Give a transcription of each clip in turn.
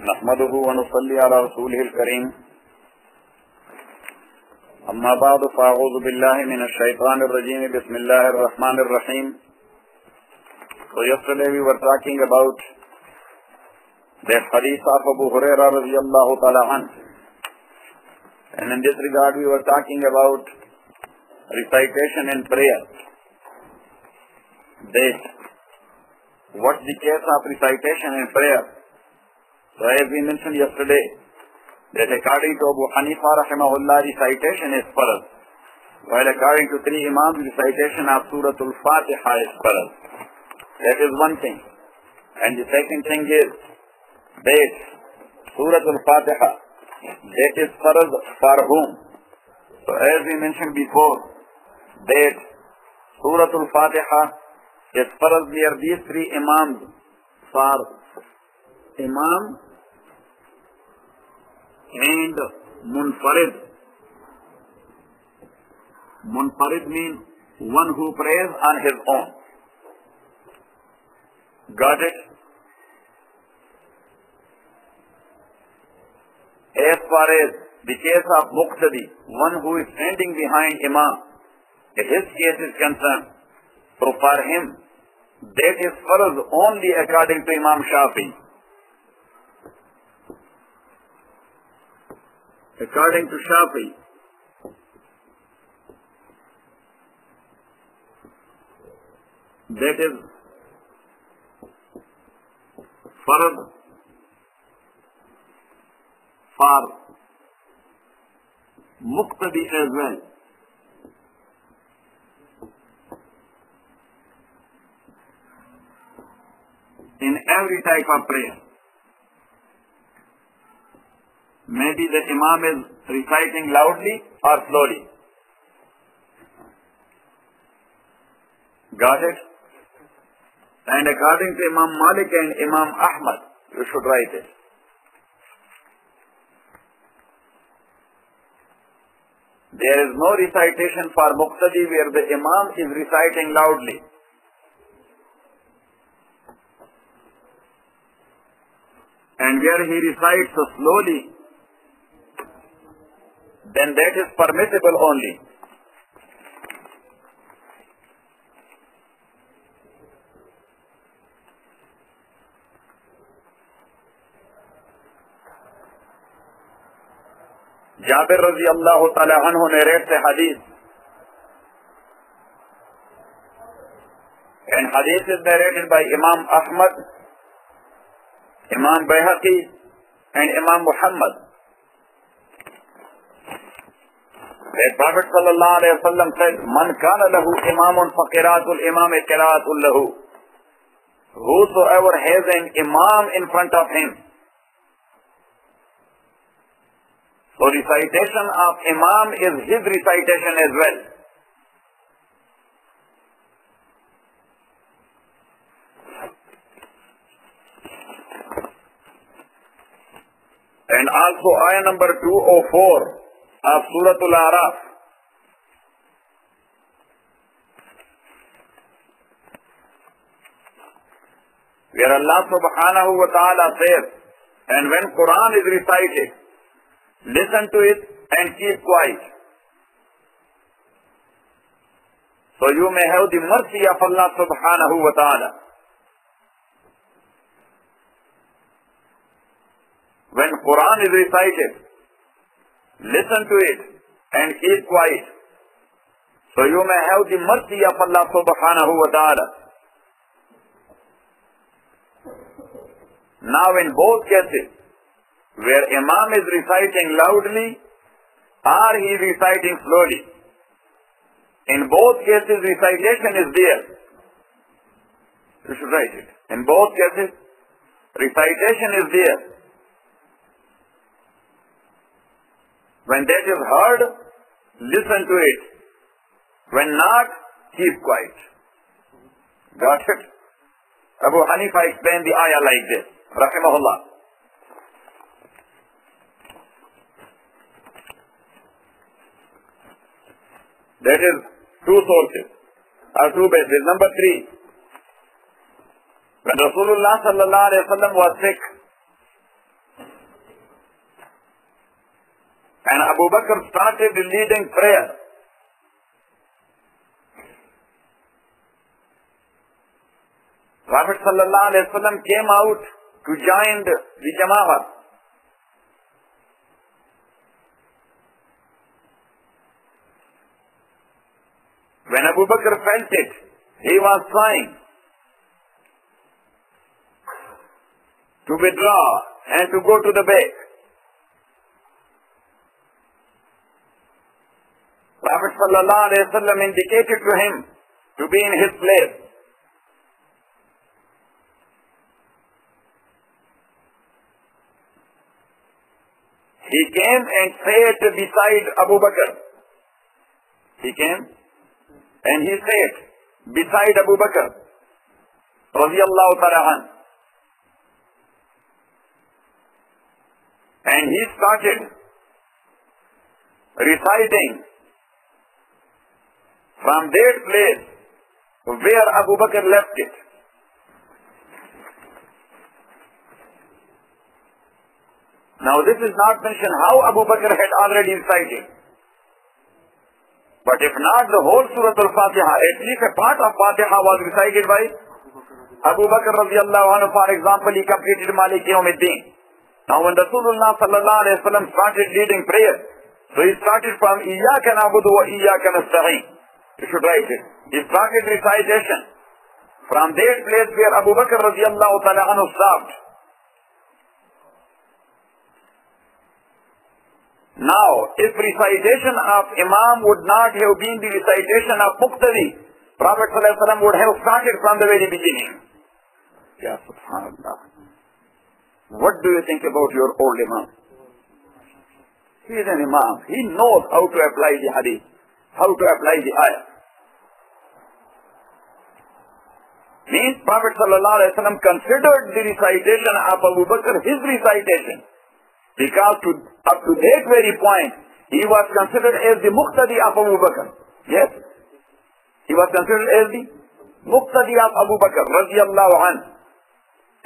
नहमदुहु व नुसल्ली अला रसूलिहिल करीम अम्मा बाद फ़अऊज़ु बिल्लाहि मिनश शैतानिर रजीम बिस्मिल्लाहिर रहमानिर रहीम. So yesterday we were talking about the hadith of Abu Hurairah radiyallahu ta'ala anhu, and in this regard we were talking about recitation in prayer. What's the case of recitation in prayer? So as we mentioned yesterday, that according to Abu Hanifa rahimahullah, recitation is farz, while according to three imams, recitation of Surah Al-Fatiha is farz. That is one thing. And the second thing is that Surah Al-Fatiha, that is farz for whom? So as we mentioned before, that Surah Al-Fatiha is farz near these three imams. For Imam and Munfarid. Munfarid means one who prays on his own. Got it? As far as the case of Muqtadi, one who is standing behind Imam, his case is concerned, so for him, that is farz only according to Imam Shafi. According to Shafi, that is farz for Muqtadi as well. In every type of prayer. Maybe the Imam is reciting loudly or slowly. Got it? And according to Imam Malik and Imam Ahmad, you should write it. There is no recitation for Muqtadi where the Imam is reciting loudly. And where he recites slowly, then that is permissible only. Jabir radiyallahu ta'ala anhu narrates a hadith. And hadith is narrated by Imam Ahmad, Imam Bayhaqi, and Imam Muhammad. The Prophet sallallahu alayhi wa sallam said, Man kana lahu imamun fa qiraatul imam qiraatul lahu. Whosoever has an imam in front of him. So recitation of imam is his recitation as well. And also ayah number 204 of Surah Al-A'raf. Where Allah subhanahu wa ta'ala says, and when Quran is recited, listen to it and keep quiet. So you may have the mercy of Allah subhanahu wa ta'ala. When Quran is recited, listen to it and keep quiet. So you may have the mercy of Allah subhanahu wa ta'ala. Now in both cases, where Imam is reciting loudly or he is reciting slowly, in both cases recitation is there. You should write it. In both cases, recitation is there. When that is heard, listen to it. When not, keep quiet. Got it? Abu Hanifa explained the ayah like this. Rahimahullah. That is two sources, or two bases. Number 3. When Rasulullah sallallahu alayhi wa sallam was sick, Abu Bakr started leading prayer, Prophet sallallahu alaihi wasallam came out to join the Jama'ah. When Abu Bakr felt it, he was trying to withdraw and to go to the back. Prophet sallallahu alaihi wasallam indicated to him to be in his place. He came and sat beside Abu Bakr. He came and he sat beside Abu Bakr radiyallahu ta'ala an. And he started reciting from that place where Abu Bakr left it. Now this is not mentioned how Abu Bakr had already recited. But if not the whole Surah Al-Fatiha, at least a part of Fatiha was recited by Abu Bakr radiyallahu anhu. For example, he completed Maliki Yawmiddin. Now when Rasulullah sallallahu alayhi wa sallam started leading prayer, so he started from Iyyaka na'budu wa Iyyaka nasta'in. You should write it. He started recitation from that place where Abu Bakr radiyallahu ta'ala anhu stopped. Now, if recitation of Imam would not have been the recitation of Muqtadi, Prophet ﷺ would have started from the very beginning. Ya Subhanallah. What do you think about your old Imam? He is an Imam. He knows how to apply the hadith, how to apply the ayah. Means Prophet ﷺ considered the recitation of Abu Bakr his recitation. Because up to that very point, he was considered as the Muqtadi of Abu Bakr. Yes? He was considered as the Muqtadi of Abu Bakr, radiyallahu anhu.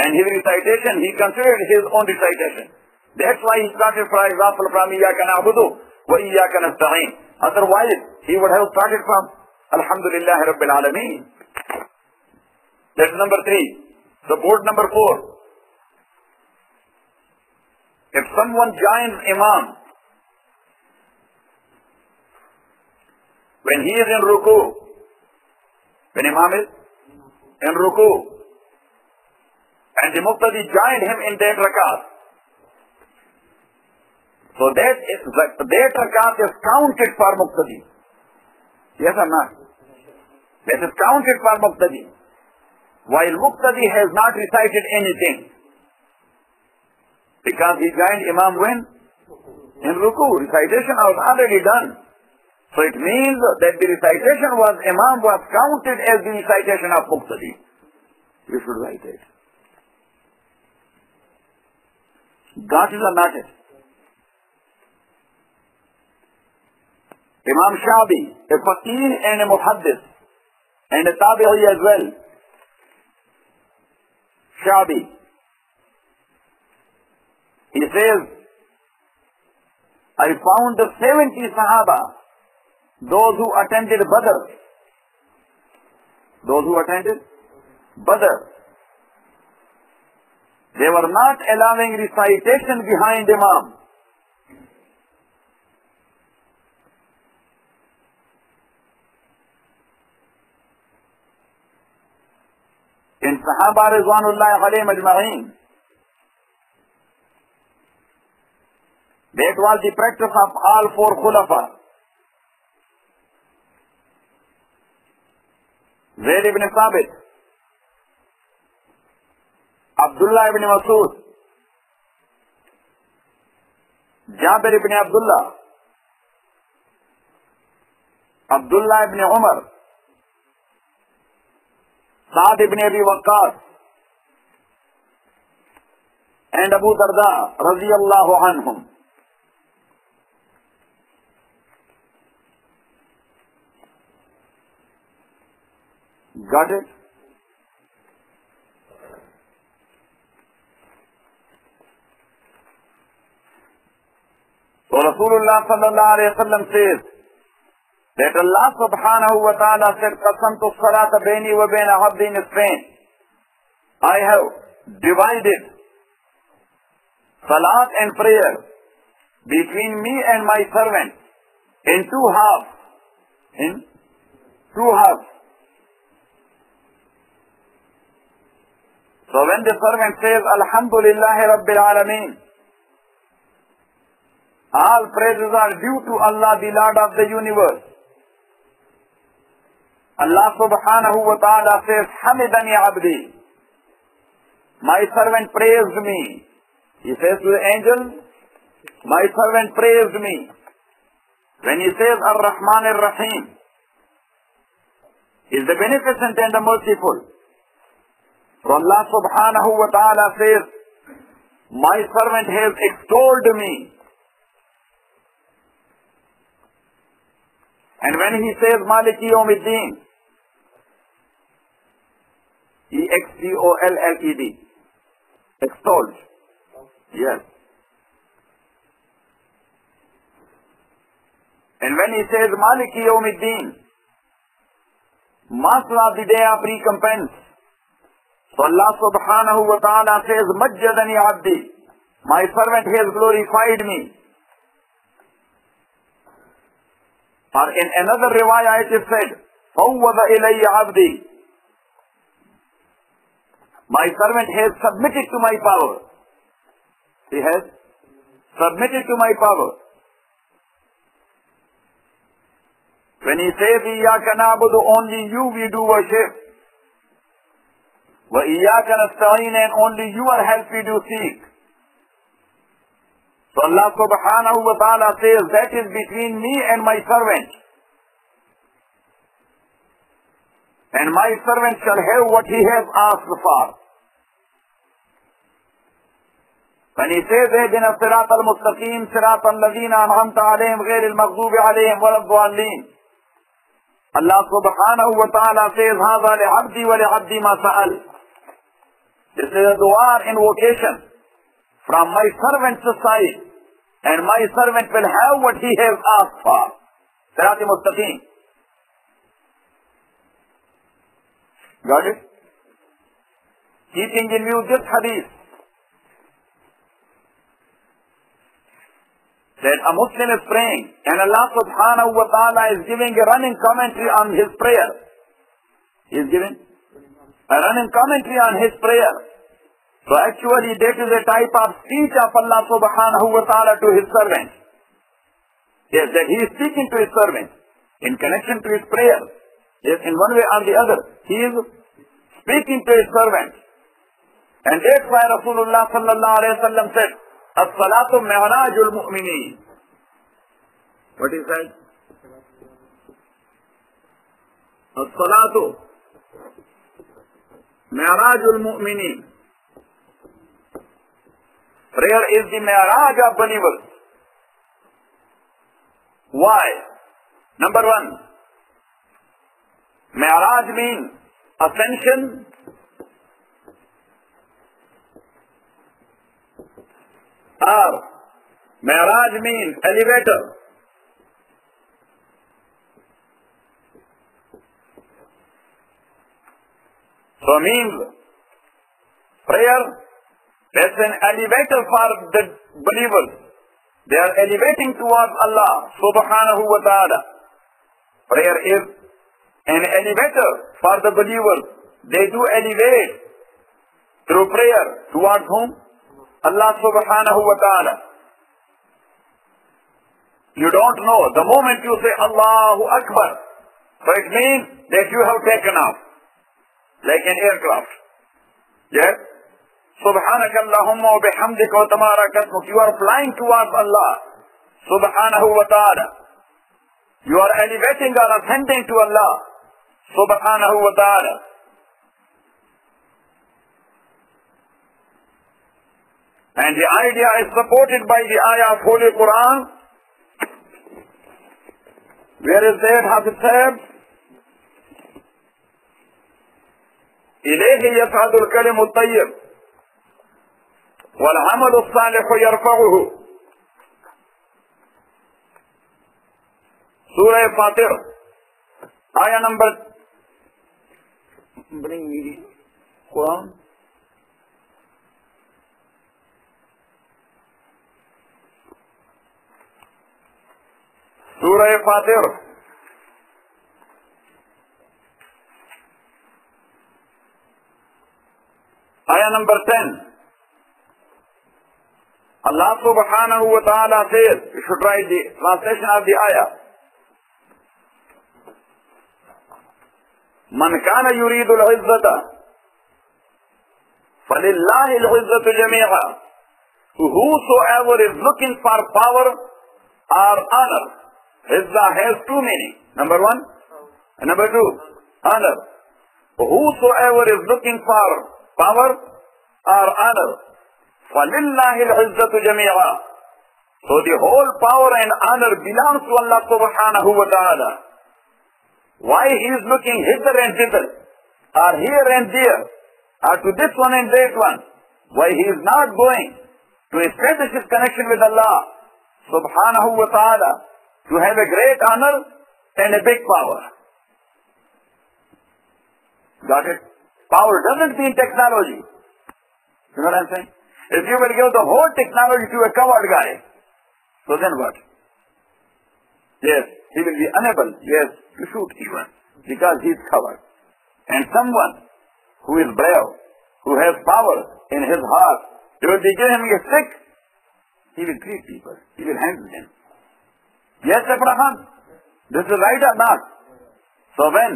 And his recitation, he considered his own recitation. That's why he started, for example, from Iyyaka na'budu wa Iyyaka nasta'in. Otherwise, he would have started from Alhamdulillah Rabbil Alameen. That's number 3. Support number 4. If someone joins Imam, when he is in ruku, when Imam is in ruku, and the Muqtadi joined him in that rakat, so that rakat is counted for Muqtadi. Yes or not? That is counted for Muqtadi. While Muqtadi has not recited anything. Because he joined Imam when? In ruku. Recitation was already done. So it means that the recitation was, Imam was counted as the recitation of Muqtadi. You should write it. Got it or not it? Imam Shabi, a faqih and a muhaddis, and a tabi'i as well. Shabi. He says, I found 70 Sahaba, those who attended Badr. Those who attended Badr. They were not allowing recitation behind Imam. In Sahaba Rizwanullahi alayhim ajma'in, that was the practice of all 4 Khulafa. Zayd ibn Thabit, Abdullah ibn Masud, Jabir ibn Abdullah, Abdullah ibn Umar, Sa'd ibn Abi Waqqas, and Abu Darda radiyallahu anhum. Got it? So Rasulullah sallallahu alayhi wa sallam says that Allah subhanahu wa ta'ala said, qasamtu salata baini wa baina abdi nisfain. I have divided salat and prayer between me and my servant in two halves. In two halves. So when the servant says, Alhamdulillahi Rabbil Alameen, all praises are due to Allah, the Lord of the universe. Allah subhanahu wa ta'ala says, Hamidani Abdi. My servant praised me. He says to the angel, my servant praised me. When he says Ar-Rahman Ar-Rahim, he is the beneficent and the merciful. So Allah subhanahu wa ta'ala says, my servant has extolled me. And when he says Maliki Yawmiddin, E-X-T-O-L-L-E-D, extolled. Yes. And when he says Maliki Yawmiddin, master of the day of recompense, so Allah subhanahu wa ta'ala says, Majjadani Abdi, my servant has glorified me. Or in another riwayah it is said, Fawwada ilayya Abdi, my servant has submitted to my power. He has submitted to my power. When he says, Iyaka na'budu, only you we do worship. Wa iyaka nasta'in, and only your help we do seek. So Allah subhanahu wa ta'ala says, that is between me and my servant. And my servant shall have what he has asked for. When he says, Ihdina as-sirata al-mustaqim, sirata alladhina an'amta alayhim, ghayri al-maghdubi alayhim wa lad-dallin. Allah subhanahu wa ta'ala says, Hadha li'abdi wa li'abdi ma sa'al. This is a dua invocation from my servant's side, and my servant will have what he has asked for. Sirat al-mustaqim. Got it? Keeping in view this hadith, that a Muslim is praying and Allah subhanahu wa ta'ala is giving a running commentary on his prayer. He is giving a running commentary on his prayer. So actually that is a type of speech of Allah subhanahu wa ta'ala to his servant. Yes, that he is speaking to his servant in connection to his prayer. Yes, in one way or the other, he is speaking to his servant. And that's why Rasulullah sallallahu alayhi wa sallam said, As-salatu mi'rajul mu'mineen. What is that? As-salatu mi'rajul mu'mineen. Prayer is the mi'raj of believers. Why? Number one, mi'raj means ascension, or mi'raj means elevator. So means prayer, that's an elevator for the believers. They are elevating towards Allah subhanahu wa ta'ala. Prayer is an elevator for the believers. They do elevate through prayer towards whom? Allah subhanahu wa ta'ala. You don't know. The moment you say Allahu Akbar, so it means that you have taken off like an aircraft. Yes? Subhanaka Allahumma wa bihamdika wa tabaraka ismuk. You are flying towards Allah subhanahu wa ta'ala. You are elevating or ascending to Allah subhanahu wa ta'ala. And the idea is supported by the ayah of Holy Quran. Where is that, Hafiz Sahib? إِلَيْهِ يَسْعَدُ الْكَلِمُ الطَّيِّبُ وَالْعَمَلُ الصَّالِحُ يَرْفَعُهُ. Surah Fatir, ayah number, bring me the Quran. Surah Fatir, ayah number 10. Allah subhanahu wa ta'ala says, you should write the translation of the ayah. Man kana yuridu al-izzata falillahi al-izzatu jami'a. Whosoever is looking for power or honor. Izzah has two meanings. Number one, and number two, honor. Whosoever is looking for power or honor, فَلِلَّهِ الْعِزَّةُ جَمِيعًا. So the whole power and honor belongs to Allah subhanahu wa ta'ala. Why he is looking hither and thither, or here and there, or to this one and that one? Why he is not going to establish his connection with Allah subhanahu wa ta'ala, to have a great honor and a big power? Got it? Power doesn't mean technology. You know what I'm saying? If you will give the whole technology to a covered guy, so then what? Yes, he will be unable, yes, to shoot even, because he is covered. And someone who is brave, who has power in his heart, you will be giving him a stick, he will treat people, he will handle them. Yes, Abraham, this is right or not? So when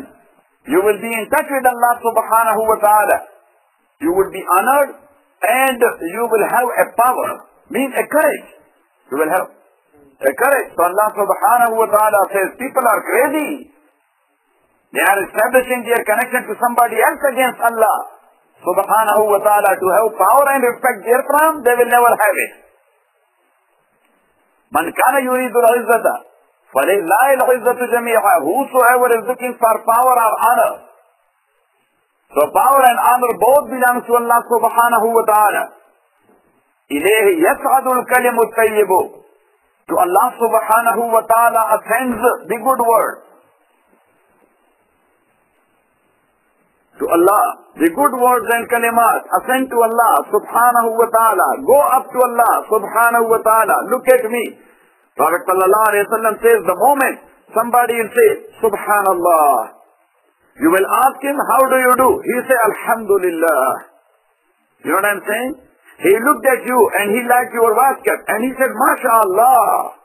you will be in touch with Allah subhanahu wa ta'ala, you will be honored, and you will have a power, means a courage. You will have a courage. So Allah subhanahu wa ta'ala says, people are crazy. They are establishing their connection to somebody else against Allah subhanahu wa ta'ala to have power and respect therefrom. They will never have it. Man kana yuridu al-izzata falillahi al-izzatu jami'a. Whosoever is looking for power or honor, so power and honor both belongs to Allah subhanahu wa ta'ala. Ilayhi yas'adul kalimut tayyibu. To Allah subhanahu wa ta'ala ascends the good word. To Allah, the good words and kalimat ascend to Allah subhanahu wa ta'ala. Go up to Allah subhanahu wa ta'ala. Look at me. Prophet sallallahu alayhi wa sallam says, the moment somebody will say, Subhanallah, you will ask him, how do you do? He say, Alhamdulillah. You know what I'm saying? He looked at you and he liked your basket and he said, MashaAllah.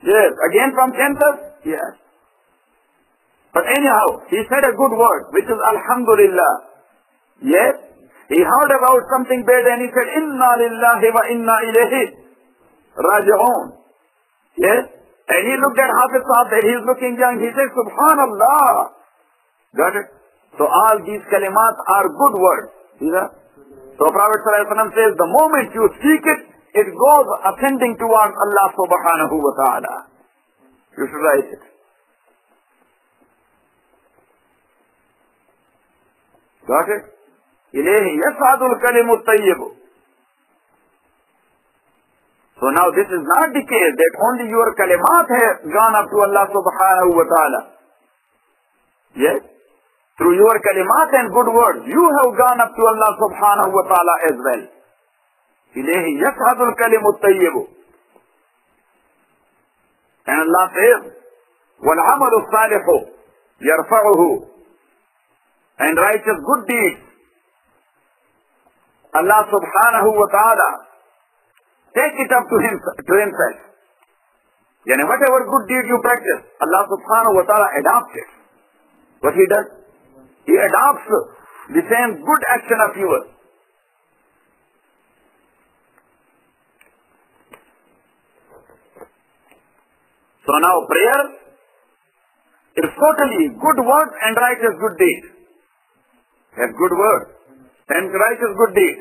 Yes. Again from campus? Yes. But anyhow, he said a good word, which is Alhamdulillah. Yes. He heard about something bad and he said, Inna lillahi wa inna ilayhi raji'un. Yes. And he looked at Hafiz Sahab that he is looking young. He said, Subhanallah. Got it? So all these kalimat are good words. See that? So Prophet ﷺ says, the moment you speak it, it goes ascending towards Allah subhanahu wa ta'ala. You should write it. Got it? Ilayhi yas'adul kalimut tayyibu. So now this is not the case that only your kalimat have gone up to Allah subhanahu wa ta'ala. Yes? Through your kalimat and good words, you have gone up to Allah subhanahu wa ta'ala as well. Ilayhi yas'adul kalimut tayyibu. And Allah says, وَالْعَمَلُ الصَّالِحُ يَرْفَعُهُ. And righteous good deeds, Allah subhanahu wa ta'ala take it up to himself. Yani whatever good deed you practice, Allah subhanahu wa ta'ala adopts it. What he does? He adopts the same good action of yours. So now prayer is totally good word and righteous good deed. That good word and righteous good deed.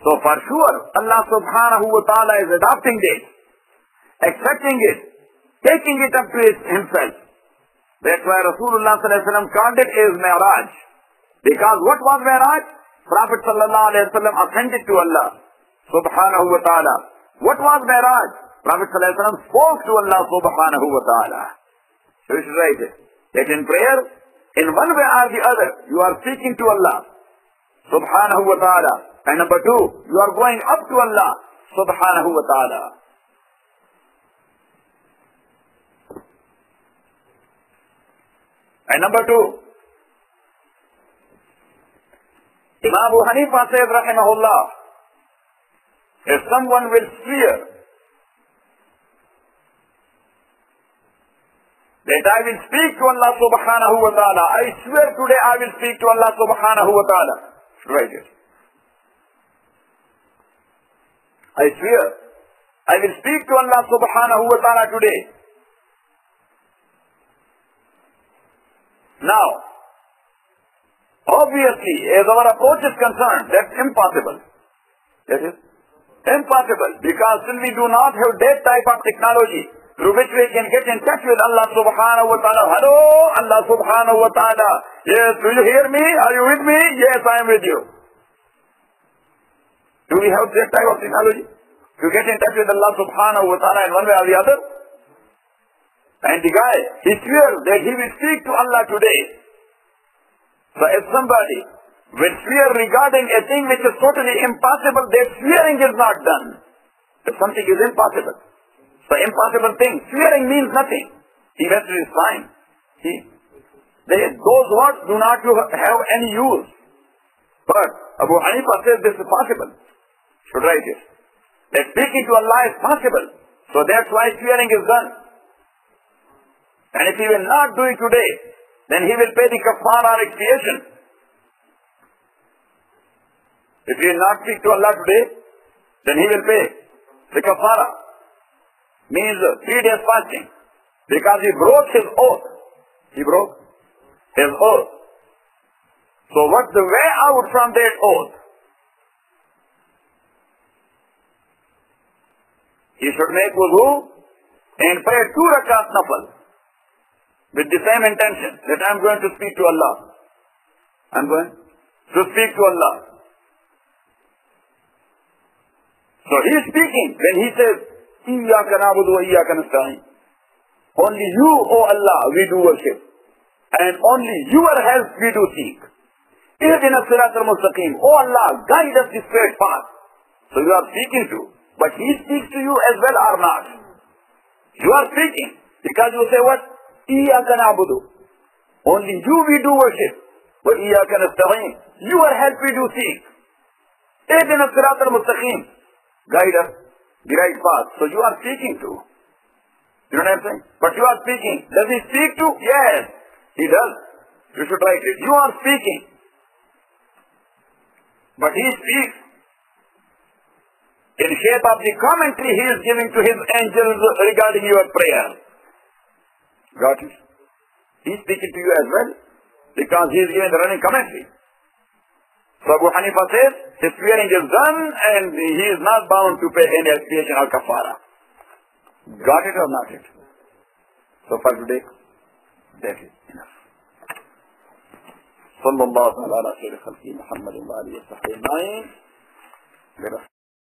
So for sure, Allah subhanahu wa ta'ala is adopting it, accepting it, taking it up to himself. That's why Rasulullah sallallahu alaihi wasallam called it as Mi'raj. Because what was Mi'raj? Prophet sallallahu alaihi wasallam ascended to Allah subhanahu wa ta'ala. What was Mi'raj? Prophet sallallahu alaihi wasallam spoke to Allah subhanahu wa ta'ala. So you should write it. That in prayer, in one way or the other, you are speaking to Allah subhanahu wa ta'ala. And number two, you are going up to Allah subhanahu wa ta'ala. And number two, Imam Abu Hanifa says, rahimahullah, if someone will swear that I will speak to Allah subhanahu wa ta'ala, I swear today I will speak to Allah subhanahu wa ta'ala. Write it. I swear I will speak to Allah subhanahu wa ta'ala today. Now, obviously, as our approach is concerned, that's impossible. That is impossible, because still we do not have that type of technology through which we can get in touch with Allah subhanahu wa ta'ala. Hello, Allah subhanahu wa ta'ala. Yes, do you hear me? Are you with me? Yes, I am with you. Do we have that type of technology to get in touch with Allah subhanahu wa ta'ala in one way or the other? And the guy, he swears that he will speak to Allah today. So if somebody will swear regarding a thing which is totally impossible, that swearing is not done. If something is impossible, so impossible thing, swearing means nothing. Eventually it's fine. Those words do not have any use. But Abu Hanifa says this is possible. Should write it. That speaking to Allah is possible. So that's why swearing is done. And if he will not do it today, then he will pay the kafara or expiation. If he will not speak to Allah today, then he will pay the kafara. Means 3 days fasting. Because he broke his oath. He broke his oath. So what's the way out from that oath? He should make wudu and pray 2 rakat nafal with the same intention that I am going to speak to Allah. I am going to speak to Allah. So he is speaking when he says, Iyyaka na'budu wa iyyaka nasta'in. Only you, O Allah, we do worship. And only your help we do seek. Ihdina as-sirata al-mustaqim. O Allah, guide us the straight path. So you are speaking to, but he speaks to you as well or not. You are speaking because you say what? Iyyaka na'budu. Only you we do worship. Wa iyyaka nasta'in. Your help we do seek. Ihdina as-sirata al-mustaqim. Guide us the right path. So you are speaking to. You know what I'm saying? But you are speaking. Does he speak to? Yes, he does. You should write it. You are speaking. But he speaks in shape of the commentary he is giving to his angels regarding your prayer. Got it? He is speaking to you as well because he is giving the running commentary. So Abu Hanifa says his swearing is done and he is not bound to pay any expiation or kafara. Got it or not it? So for today, that is enough. صلى الله على خير خلقه محمد وآله وصحبه أجمعين.